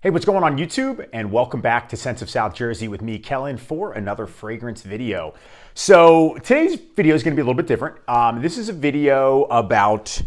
Hey, what's going on YouTube? And welcome back to Sense of South Jersey with me, Kellen, for another fragrance video. So today's video is going to be a little bit different. This is a video about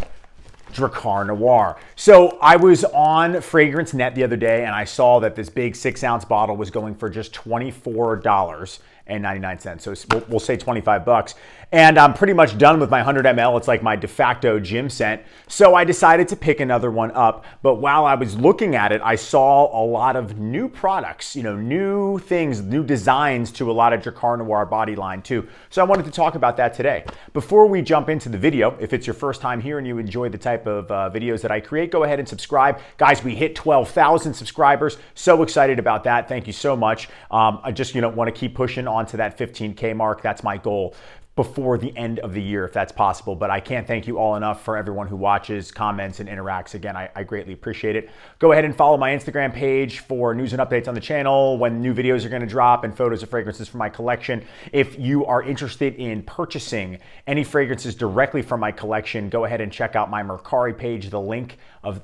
Drakkar Noir. So I was on Fragrance Net the other day and I saw that this big 6-ounce bottle was going for just $24.99. So we'll say 25 bucks. And I'm pretty much done with my 100 ml. It's like my de facto gym scent. So I decided to pick another one up. But while I was looking at it, I saw a lot of new products, new things, new designs to a lot of Drakkar Noir body line too. So I wanted to talk about that today. Before we jump into the video, if it's your first time here and you enjoy the type of videos that I create, go ahead and subscribe. Guys, we hit 12,000 subscribers. So excited about that. Thank you so much. I just want to keep pushing on to that 15K mark. That's my goal before the end of the year, if that's possible. But I can't thank you all enough for everyone who watches, comments, and interacts. Again, I greatly appreciate it. Go ahead and follow my Instagram page for news and updates on the channel, when new videos are gonna drop, and photos of fragrances from my collection. If you are interested in purchasing any fragrances directly from my collection, go ahead and check out my Mercari page. The link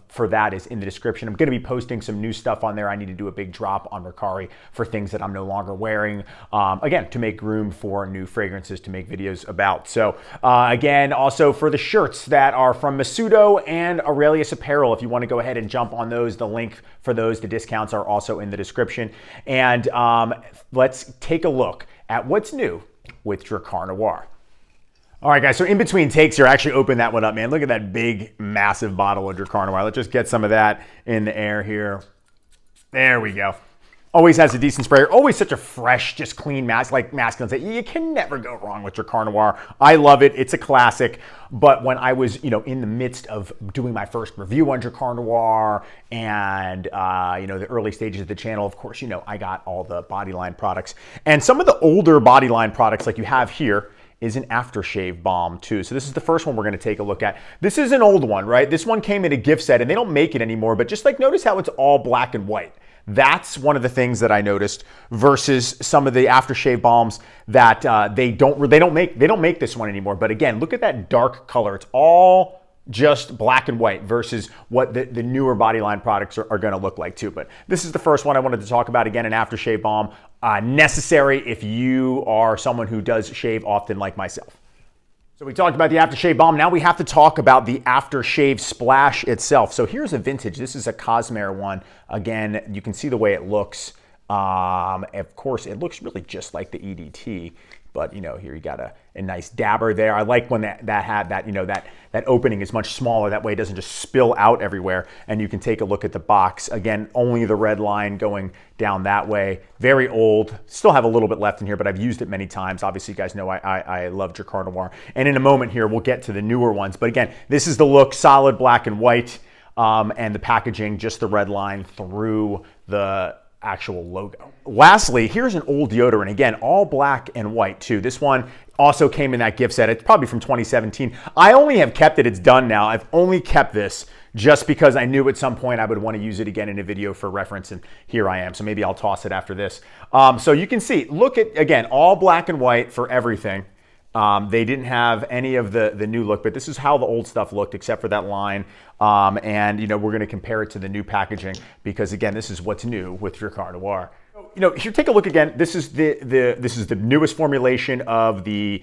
for that is in the description. I'm gonna be posting some new stuff on there. I need to do a big drop on Mercari for things that I'm no longer wearing, again, to make room for new fragrances to make videos about. So again, also for the shirts that are from Masudo and Aurelius Apparel, if you want to go ahead and jump on those, the link for those, the discounts are also in the description. And let's take a look at what's new with Drakkar Noir. All right, guys, so in between takes here, actually open that one up, man. Look at that big, massive bottle of Drakkar Noir. Let's just get some of that in the air here. There we go. Always has a decent sprayer. Always such a fresh, just clean mask, like masculine. You can never go wrong with Drakkar Noir. I love it. It's a classic. But when I was, in the midst of doing my first review on Drakkar Noir and, the early stages of the channel, of course, I got all the Bodyline products. And some of the older Bodyline products, like you have here, is an aftershave balm too. So this is the first one we're gonna take a look at. This is an old one, right? This one came in a gift set and they don't make it anymore, but just like notice how it's all black and white. That's one of the things that I noticed versus some of the aftershave balms that they don't make this one anymore. But again, look at that dark color. It's all just black and white versus what the newer Bodyline products are going to look like too. But this is the first one I wanted to talk about. Again, an aftershave balm, necessary if you are someone who does shave often like myself. So we talked about the aftershave balm. Now we have to talk about the aftershave splash itself. So here's a vintage. This is a Cosmere one. Again, you can see the way it looks. Of course, it looks really just like the EDT. But here you got a nice dabber there. I like when that opening is much smaller. That way it doesn't just spill out everywhere. And you can take a look at the box. Again, only the red line going down that way. Very old. Still have a little bit left in here, but I've used it many times. Obviously, you guys know I love Drakkar Noir. And in a moment here, we'll get to the newer ones. But again, this is the look, solid black and white. And the packaging, just the red line through the actual logo. Lastly, here's an old deodorant. Again, all black and white too. This one also came in that gift set. It's probably from 2017. I only have kept it. It's done now. I've only kept this just because I knew at some point I would want to use it again in a video for reference, and here I am. So maybe I'll toss it after this. So you can see, look at, again, all black and white for everything. They didn't have any of the new look, but this is how the old stuff looked except for that line. And we're going to compare it to the new packaging because again, this is what's new with Drakkar Noir. Here, take a look again. This is the newest formulation of the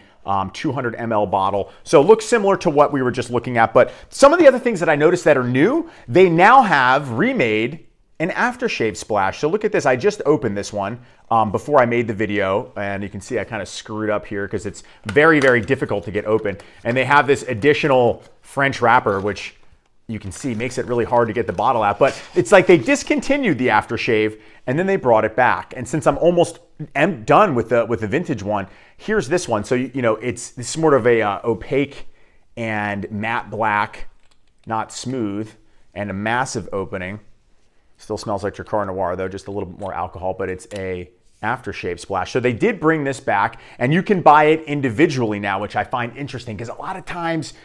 200 ml bottle. So it looks similar to what we were just looking at, but some of the other things that I noticed that are new, they now have remade an aftershave splash. So look at this. I just opened this one before I made the video, and you can see I kind of screwed up here because it's very, very difficult to get open. And they have this additional French wrapper, which you can see makes it really hard to get the bottle out. But it's like they discontinued the aftershave and then they brought it back. And since I'm almost done with the vintage one, here's this one. So it's sort of a opaque and matte black, not smooth, and a massive opening. Still smells like Drakkar Noir though, just a little bit more alcohol, but it's a aftershave splash. So they did bring this back and you can buy it individually now, which I find interesting because a lot of times,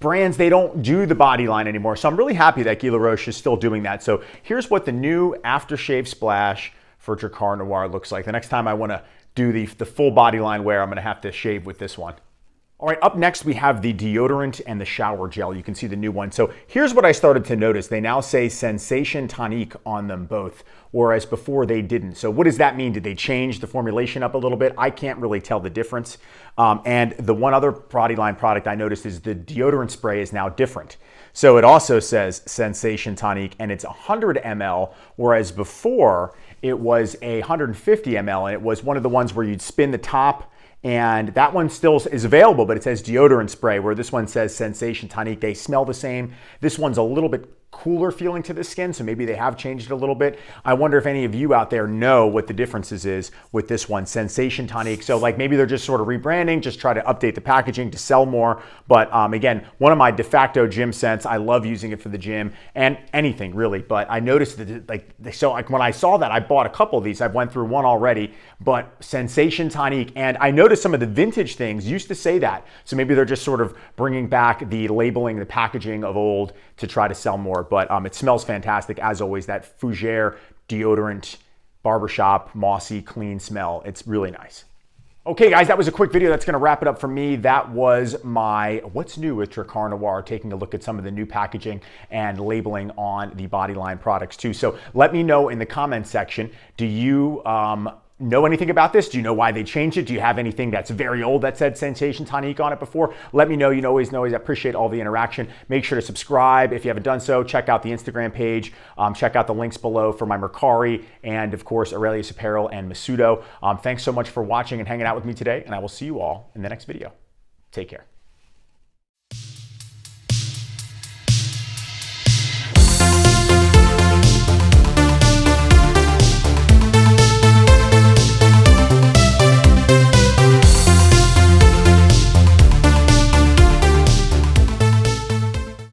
brands, they don't do the Bodyline anymore. So I'm really happy that Guy Laroche is still doing that. So here's what the new aftershave splash for Drakkar Noir looks like. The next time I want to do the full Bodyline wear, I'm going to have to shave with this one. All right, up next we have the deodorant and the shower gel. You can see the new one. So here's what I started to notice. They now say Sensation Tonique on them both, whereas before they didn't. So what does that mean? Did they change the formulation up a little bit? I can't really tell the difference. And the one other Bodyline product I noticed is the deodorant spray is now different. So it also says Sensation Tonique and it's 100 ml, whereas before it was 150 ml, and it was one of the ones where you'd spin the top, and that one still is available, but it says deodorant spray, where this one says Sensation Tonique. They smell the same. This one's a little bit cooler feeling to the skin, so maybe they have changed it a little bit. I wonder if any of you out there know what the differences is with this one, Sensation Tonique. So like maybe they're just sort of rebranding, just try to update the packaging to sell more. But again, one of my de facto gym scents. I love using it for the gym and anything really. But I noticed that when I saw that, I bought a couple of these. I've went through one already, but Sensation Tonique, and I noticed some of the vintage things used to say that. So maybe they're just sort of bringing back the labeling, the packaging of old to try to sell more. But it smells fantastic, as always, that fougere deodorant, barbershop, mossy, clean smell. It's really nice. Okay, guys, that was a quick video. That's going to wrap it up for me. That was my What's New with Drakkar Noir, taking a look at some of the new packaging and labeling on the Bodyline products too. So let me know in the comments section, do you know anything about this? Do you know why they changed it? Do you have anything that's very old that said Sensation Tonique on it before? Let me know. You always know I appreciate all the interaction. Make sure to subscribe if you haven't done so. Check out the Instagram page. Check out the links below for my Mercari and, of course, Aurelius Apparel and Masudo. Thanks so much for watching and hanging out with me today, and I will see you all in the next video. Take care.